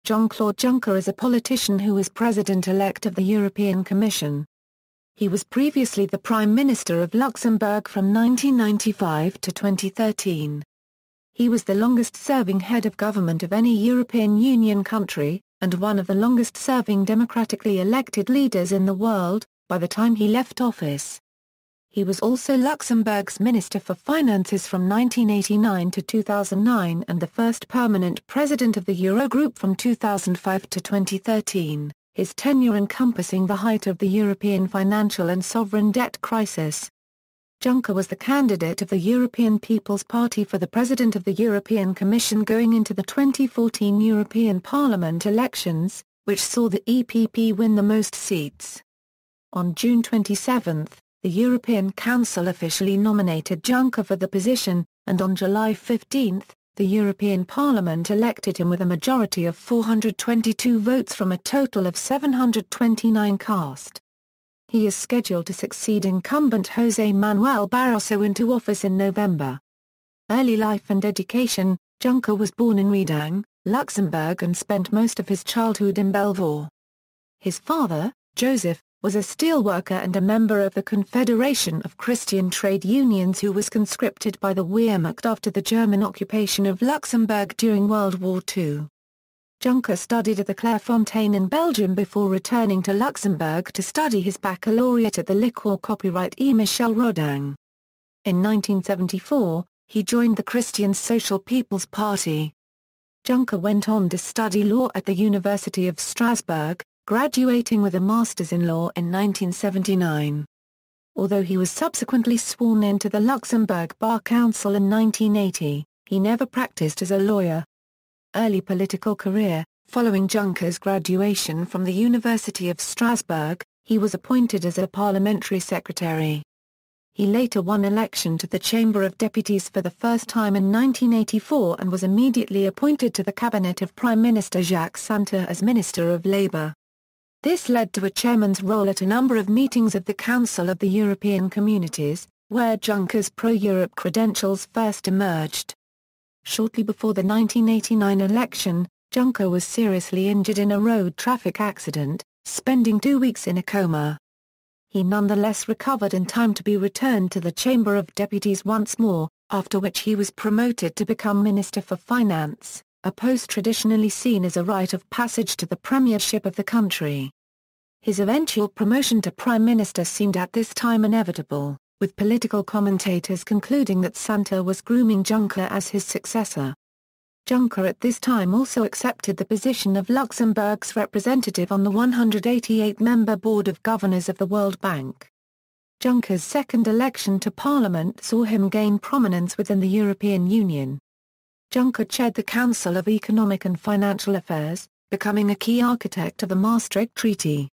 Jean-Claude Juncker is a politician who is President-elect of the European Commission. He was previously the Prime Minister of Luxembourg from 1995 to 2013. He was the longest-serving head of government of any European Union country, and one of the longest-serving democratically elected leaders in the world, by the time he left office. He was also Luxembourg's Minister for Finances from 1989 to 2009 and the first permanent president of the Eurogroup from 2005 to 2013, his tenure encompassing the height of the European financial and sovereign debt crisis. Juncker was the candidate of the European People's Party for the President of the European Commission going into the 2014 European Parliament elections, which saw the EPP win the most seats. On June 27, the European Council officially nominated Juncker for the position, and on July 15, the European Parliament elected him with a majority of 422 votes from a total of 729 cast. He is scheduled to succeed incumbent Jose Manuel Barroso into office in November. Early life and education: Juncker was born in Reading, Luxembourg and spent most of his childhood in Belvoir. His father, Joseph, was a steelworker and a member of the Confederation of Christian Trade Unions who was conscripted by the Wehrmacht after the German occupation of Luxembourg during World War II. Juncker studied at the Clairefontaine in Belgium before returning to Luxembourg to study his baccalaureate at the Liquor Copyright E. Michel Rodin. In 1974, he joined the Christian Social People's Party. Juncker went on to study law at the University of Strasbourg, graduating with a Master's in Law in 1979. Although he was subsequently sworn into the Luxembourg Bar Council in 1980, he never practiced as a lawyer. Early political career: following Juncker's graduation from the University of Strasbourg, he was appointed as a parliamentary secretary. He later won election to the Chamber of Deputies for the first time in 1984 and was immediately appointed to the cabinet of Prime Minister Jacques Santer as Minister of Labour. This led to a chairman's role at a number of meetings of the Council of the European Communities, where Juncker's pro-Europe credentials first emerged. Shortly before the 1989 election, Juncker was seriously injured in a road traffic accident, spending 2 weeks in a coma. He nonetheless recovered in time to be returned to the Chamber of Deputies once more, after which he was promoted to become Minister for Finance, a post traditionally seen as a rite of passage to the premiership of the country. His eventual promotion to Prime Minister seemed at this time inevitable, with political commentators concluding that Santer was grooming Juncker as his successor. Juncker at this time also accepted the position of Luxembourg's representative on the 188-member Board of Governors of the World Bank. Juncker's second election to Parliament saw him gain prominence within the European Union. Juncker chaired the Council of Economic and Financial Affairs, becoming a key architect of the Maastricht Treaty.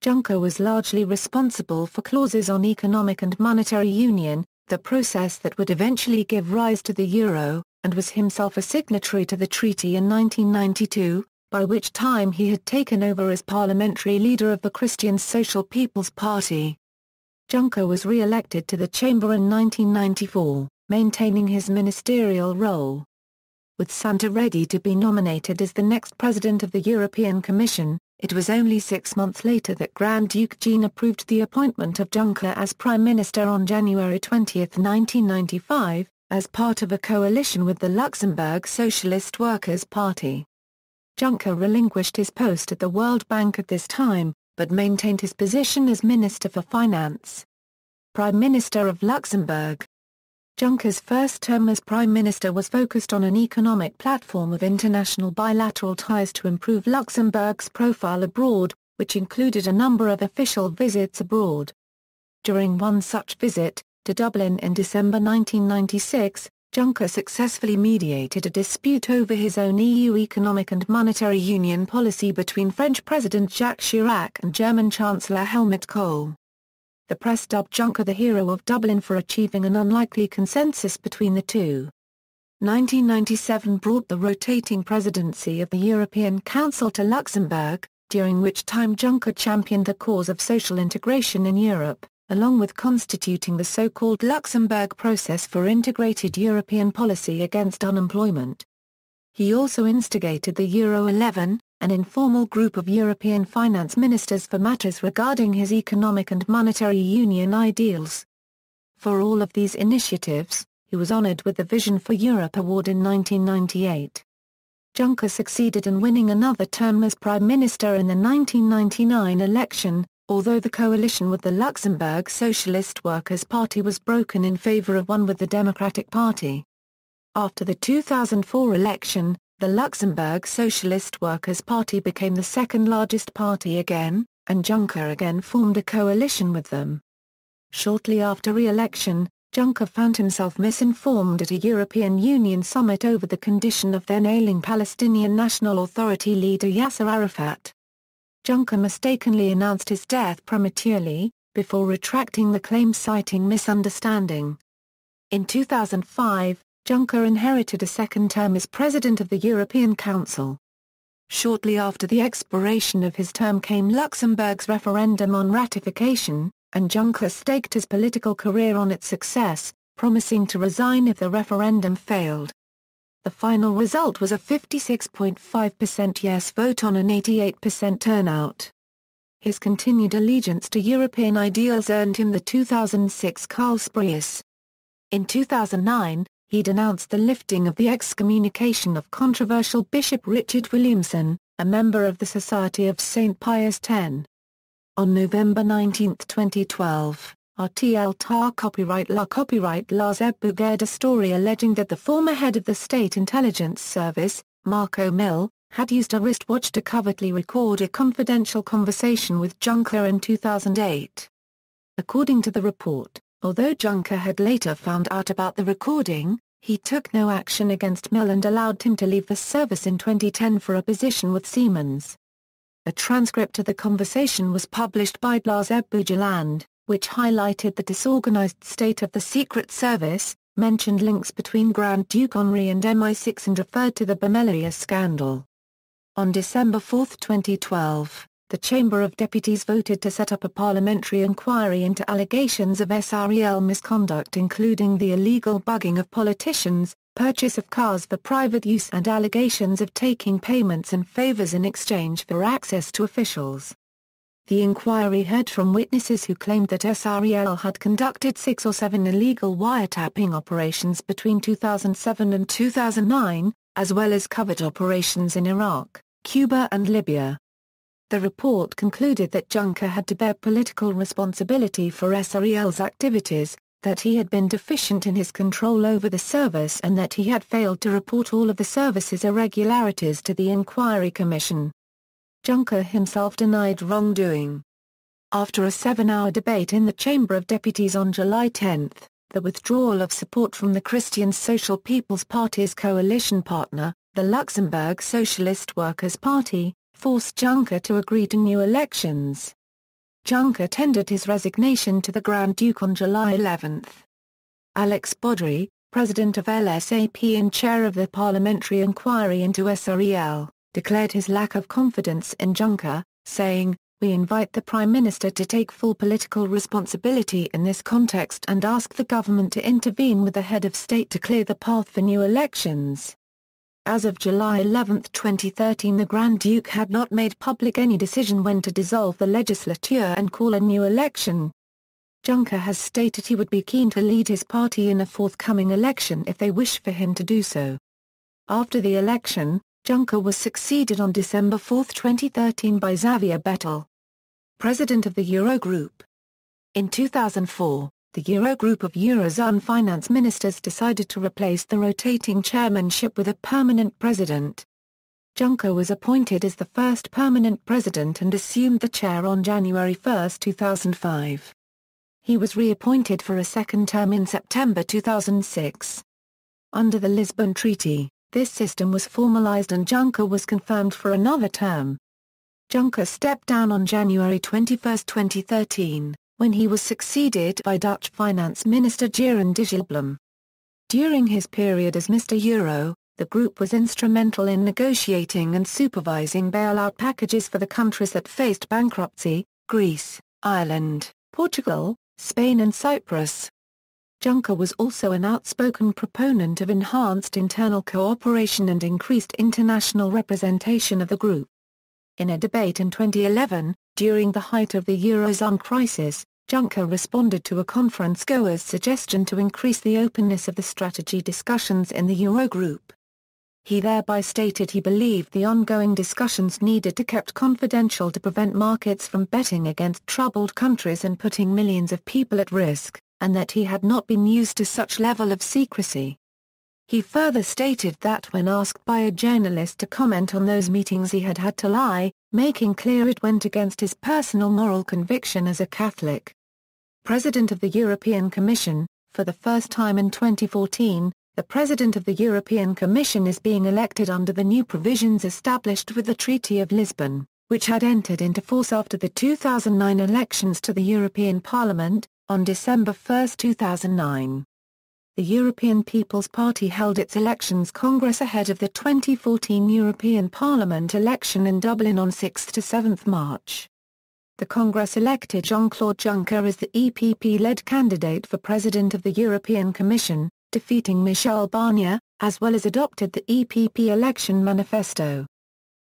Juncker was largely responsible for clauses on economic and monetary union, the process that would eventually give rise to the euro, and was himself a signatory to the treaty in 1992, by which time he had taken over as parliamentary leader of the Christian Social People's Party. Juncker was re-elected to the chamber in 1994, maintaining his ministerial role. With Santer ready to be nominated as the next president of the European Commission, it was only 6 months later that Grand Duke Jean approved the appointment of Juncker as Prime Minister on January 20, 1995, as part of a coalition with the Luxembourg Socialist Workers' Party. Juncker relinquished his post at the World Bank at this time, but maintained his position as Minister for Finance. Prime Minister of Luxembourg. Juncker's first term as Prime Minister was focused on an economic platform of international bilateral ties to improve Luxembourg's profile abroad, which included a number of official visits abroad. During one such visit, to Dublin in December 1996, Juncker successfully mediated a dispute over his own EU economic and monetary union policy between French President Jacques Chirac and German Chancellor Helmut Kohl. The press dubbed Juncker the hero of Dublin for achieving an unlikely consensus between the two. 1997 brought the rotating presidency of the European Council to Luxembourg, during which time Juncker championed the cause of social integration in Europe, along with constituting the so-called Luxembourg process for integrated European policy against unemployment. He also instigated the Euro 11, an informal group of European finance ministers for matters regarding his economic and monetary union ideals. For all of these initiatives, he was honored with the Vision for Europe Award in 1998. Juncker succeeded in winning another term as Prime Minister in the 1999 election, although the coalition with the Luxembourg Socialist Workers' Party was broken in favor of one with the Democratic Party. After the 2004 election, the Luxembourg Socialist Workers' Party became the second largest party again, and Juncker again formed a coalition with them. Shortly after re-election, Juncker found himself misinformed at a European Union summit over the condition of then ailing Palestinian National Authority leader Yasser Arafat. Juncker mistakenly announced his death prematurely, before retracting the claim citing misunderstanding. In 2005, Juncker inherited a second term as President of the European Council. Shortly after the expiration of his term came Luxembourg's referendum on ratification, and Juncker staked his political career on its success, promising to resign if the referendum failed. The final result was a 56.5% yes vote on an 88% turnout. His continued allegiance to European ideals earned him the 2006 Karlspreis. In 2009, he denounced the lifting of the excommunication of controversial Bishop Richard Williamson, a member of the Society of St. Pius X. On November 19, 2012, RTL tar copyright La Zebbugerda story alleging that the former head of the State Intelligence Service, Marco Mill, had used a wristwatch to covertly record a confidential conversation with Juncker in 2008. According to the report, although Juncker had later found out about the recording, he took no action against Mill and allowed him to leave the service in 2010 for a position with Siemens. A transcript of the conversation was published by La Zebbugerland, which highlighted the disorganized state of the Secret Service, mentioned links between Grand Duke Henri and MI6 and referred to the Bamelia scandal. On December 4, 2012, the Chamber of Deputies voted to set up a parliamentary inquiry into allegations of SREL misconduct including the illegal bugging of politicians, purchase of cars for private use and allegations of taking payments and favors in exchange for access to officials. The inquiry heard from witnesses who claimed that SREL had conducted 6 or 7 illegal wiretapping operations between 2007 and 2009, as well as covert operations in Iraq, Cuba and Libya. The report concluded that Juncker had to bear political responsibility for SREL's activities, that he had been deficient in his control over the service and that he had failed to report all of the service's irregularities to the Inquiry Commission. Juncker himself denied wrongdoing. After a 7-hour debate in the Chamber of Deputies on July 10, the withdrawal of support from the Christian Social People's Party's coalition partner, the Luxembourg Socialist Workers' Party, forced Juncker to agree to new elections. Juncker tendered his resignation to the Grand Duke on July 11. Alex Baudry, president of LSAP and chair of the parliamentary inquiry into SREL, declared his lack of confidence in Juncker, saying, "We invite the Prime Minister to take full political responsibility in this context and ask the government to intervene with the head of state to clear the path for new elections." As of July 11, 2013, the Grand Duke had not made public any decision when to dissolve the legislature and call a new election. Juncker has stated he would be keen to lead his party in a forthcoming election if they wish for him to do so. After the election, Juncker was succeeded on December 4, 2013 by Xavier Bettel, president of the Eurogroup. In 2004, the Eurogroup of Eurozone finance ministers decided to replace the rotating chairmanship with a permanent president. Juncker was appointed as the first permanent president and assumed the chair on January 1, 2005. He was reappointed for a second term in September 2006. Under the Lisbon Treaty, this system was formalized and Juncker was confirmed for another term. Juncker stepped down on January 21, 2013. When he was succeeded by Dutch Finance Minister Jeroen Dijsselbloem. During his period as Mr. Euro, the group was instrumental in negotiating and supervising bailout packages for the countries that faced bankruptcy: Greece, Ireland, Portugal, Spain and Cyprus. Juncker was also an outspoken proponent of enhanced internal cooperation and increased international representation of the group. In a debate in 2011, during the height of the Eurozone crisis, Juncker responded to a conference-goer's suggestion to increase the openness of the strategy discussions in the Eurogroup. He thereby stated he believed the ongoing discussions needed to be kept confidential to prevent markets from betting against troubled countries and putting millions of people at risk, and that he had not been used to such level of secrecy. He further stated that when asked by a journalist to comment on those meetings he had to lie, making clear it went against his personal moral conviction as a Catholic. President of the European Commission, for the first time in 2014, the President of the European Commission is being elected under the new provisions established with the Treaty of Lisbon, which had entered into force after the 2009 elections to the European Parliament, on December 1, 2009. The European People's Party held its elections congress ahead of the 2014 European Parliament election in Dublin on 6 to 7 March. The Congress elected Jean-Claude Juncker as the EPP-led candidate for President of the European Commission, defeating Michel Barnier, as well as adopted the EPP election manifesto.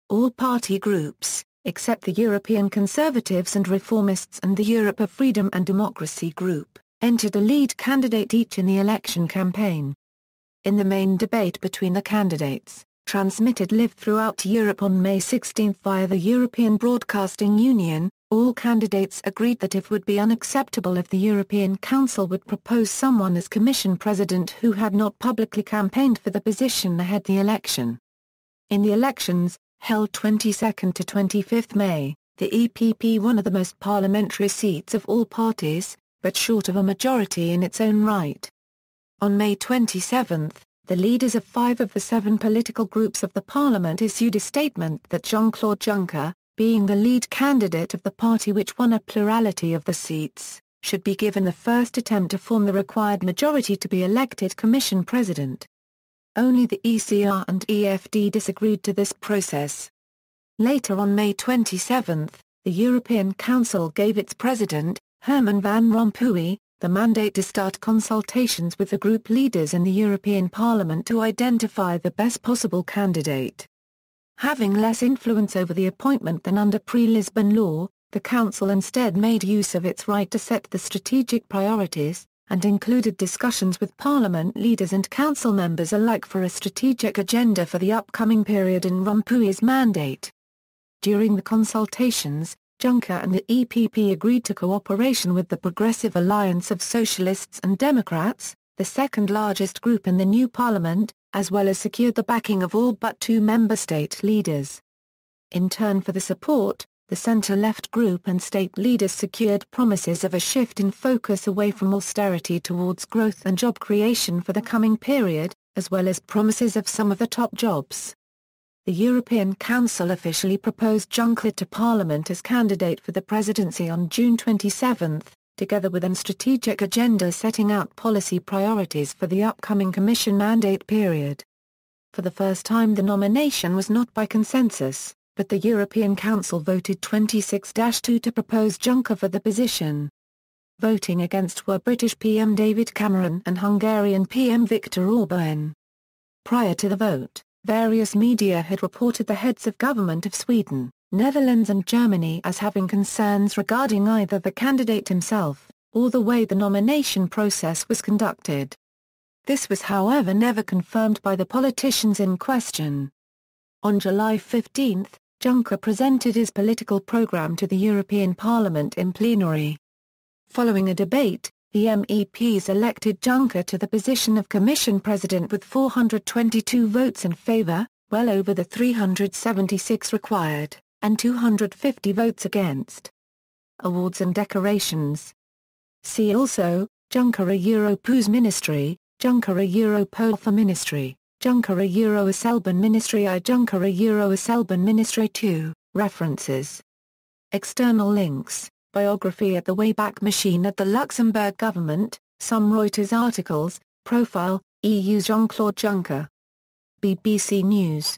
All party groups, except the European Conservatives and Reformists and the Europe of Freedom and Democracy group, entered a lead candidate each in the election campaign. In the main debate between the candidates, transmitted live throughout Europe on May 16 via the European Broadcasting Union, all candidates agreed that it would be unacceptable if the European Council would propose someone as Commission President who had not publicly campaigned for the position ahead of the election. In the elections, held 22 to 25 May, the EPP won the most parliamentary seats of all parties, but short of a majority in its own right. On May 27, the leaders of 5 of the 7 political groups of the Parliament issued a statement that Jean-Claude Juncker, being the lead candidate of the party which won a plurality of the seats, should be given the first attempt to form the required majority to be elected Commission President. Only the ECR and EFD disagreed to this process. Later on May 27, the European Council gave its president, Herman Van Rompuy, the mandate to start consultations with the group leaders in the European Parliament to identify the best possible candidate. Having less influence over the appointment than under pre-Lisbon law, the Council instead made use of its right to set the strategic priorities, and included discussions with Parliament leaders and Council members alike for a strategic agenda for the upcoming period in Rompuy's mandate. During the consultations, Juncker and the EPP agreed to cooperation with the Progressive Alliance of Socialists and Democrats, the second largest group in the new parliament, as well as secured the backing of all but 2 member state leaders. In turn for the support, the centre-left group and state leaders secured promises of a shift in focus away from austerity towards growth and job creation for the coming period, as well as promises of some of the top jobs. The European Council officially proposed Juncker to Parliament as candidate for the presidency on June 27, together with a strategic agenda setting out policy priorities for the upcoming Commission mandate period. For the first time the nomination was not by consensus, but the European Council voted 26-2 to propose Juncker for the position. Voting against were British PM David Cameron and Hungarian PM Viktor Orban. Prior to the vote, various media had reported the heads of government of Sweden, Netherlands and Germany as having concerns regarding either the candidate himself, or the way the nomination process was conducted. This was however never confirmed by the politicians in question. On July 15, Juncker presented his political programme to the European Parliament in plenary. Following a debate, the MEPs elected Juncker to the position of Commission President with 422 votes in favour, well over the 376 required, and 250 votes against. Awards and decorations. See also, Juncker a Europose Ministry, Juncker a Europolfa Ministry, Juncker a Euro-Selben Ministry I Juncker a Euro-Selben Ministry 2, references. External links, biography at the Wayback Machine at the Luxembourg Government, some Reuters articles, profile, EU Jean-Claude Juncker. BBC News.